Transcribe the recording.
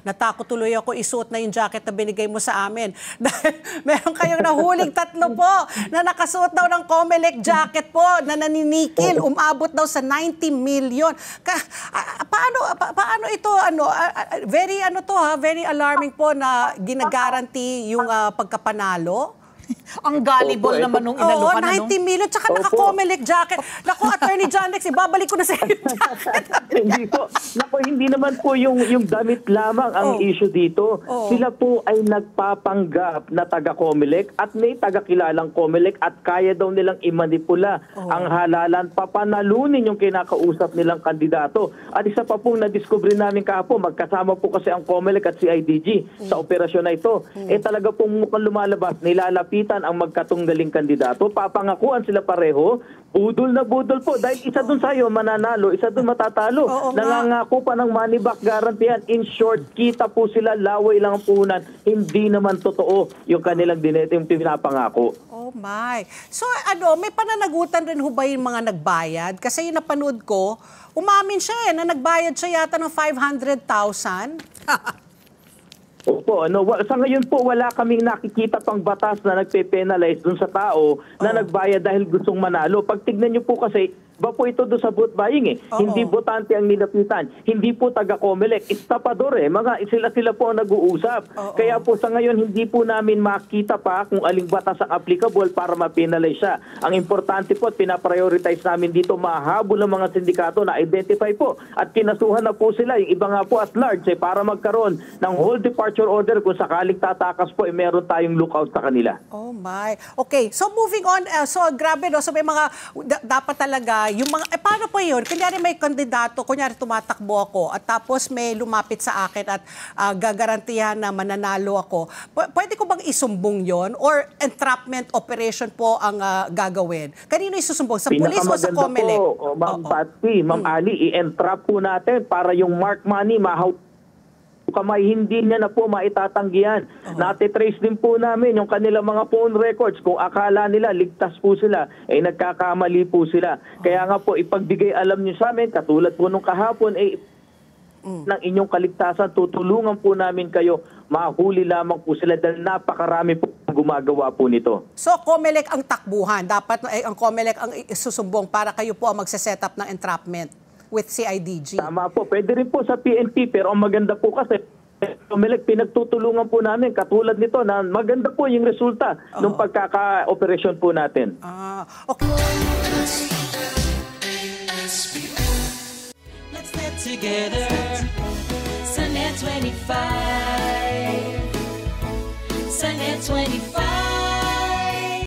natakot tuloy ako isuot na yung jacket na binigay mo sa amin. Dahil meron kayong nahuling 3 po na nakasuot daw ng Comelec jacket po na naninikil, umabot daw sa 90 million. Paano ito, very alarming po na ginagaranti yung pagkapanalo? Ang gullible naman nung inalukan. Oo, 90 million, tsaka naka-Comelec jacket. Naku, Attorney John Lex, ibabalik ko na sa iyo yung jacket. Hindi naman po yung damit lamang ang issue dito. Sila po ay nagpapanggap na taga-Comelec at may taga-kilalang Comelec at kaya daw nilang imanipula ang halalan, papanalunin yung kinakausap nilang kandidato. At isa pa pong nadiscover namin kahapon, magkasama po kasi ang Comelec at CIDG sa operasyon na ito. Talaga pong mukhang lumalabas, nilalapitan ang magkatunggaling kandidato, papangakuan sila pareho, budol na budol po, dahil isa dun sa'yo mananalo, isa dun matatalo. Nangangako pa ng money back guarantee. In short, kita po sila, laway lang ang puhunan, hindi naman totoo yung kanilang yung pinapangako. Oh my. So may pananagutan rin ho ba yung mga nagbayad? Kasi yung napanood ko, umamin siya na nagbayad siya yata ng 500,000. Opo, sa ngayon po wala kaming nakikita pang batas na nagpe-penalize dun sa tao na nagbayad dahil gustong manalo. Pag tignan niyo po kasi, iba po ito doon sa vote buying Hindi botante ang nilapitan. Hindi po taga-Comelec. Estapador sila po ang nag-uusap. Kaya po sa ngayon hindi po namin makita pa kung aling batas ang applicable para ma-penalize siya. Ang importante po at pinaprioritize namin dito mahabol ang mga sindikato na identify po at kinasuhan na po sila. Yung iba nga po at large para magkaroon ng whole departure order kung sakaling tatakas po meron tayong lookout sa kanila. Oh my. Okay, so moving on. So grabe so may mga dapat talaga yung mga, paano po yun? Kunyari may kandidato, kunyari tumatakbo ako at tapos may lumapit sa akin at gagarantihan na mananalo ako. Pwede ko bang isumbong yon or entrapment operation po ang gagawin? Kanino isusumbong? Sa pulis o sa Comelec? Ma'am Patsy, Ma'am Ali, i-entrap po natin para yung mark money kamay, hindi niya na po maitatanggihan. Natitrace din po namin yung kanilang mga phone records. Kung akala nila ligtas po sila, nagkakamali po sila. Kaya nga po, ipagbigay alam niyo sa amin, katulad po nung kahapon, ng inyong kaligtasan, tutulungan po namin kayo, mahuli lamang po sila dahil napakarami po gumagawa po nito. So, Comelec ang takbuhan. Dapat ang Comelec ang isusumbong para kayo po ang magse-set up ng entrapment with CIDG. Tama po. Pwede rin po sa PNP, pero ang maganda po kasi Comelec, pinagtutulungan po namin katulad nito na maganda po yung resulta ng pagkaka-operasyon po natin. Okay. Let's get together. Sunnet 25. Sunnet 25.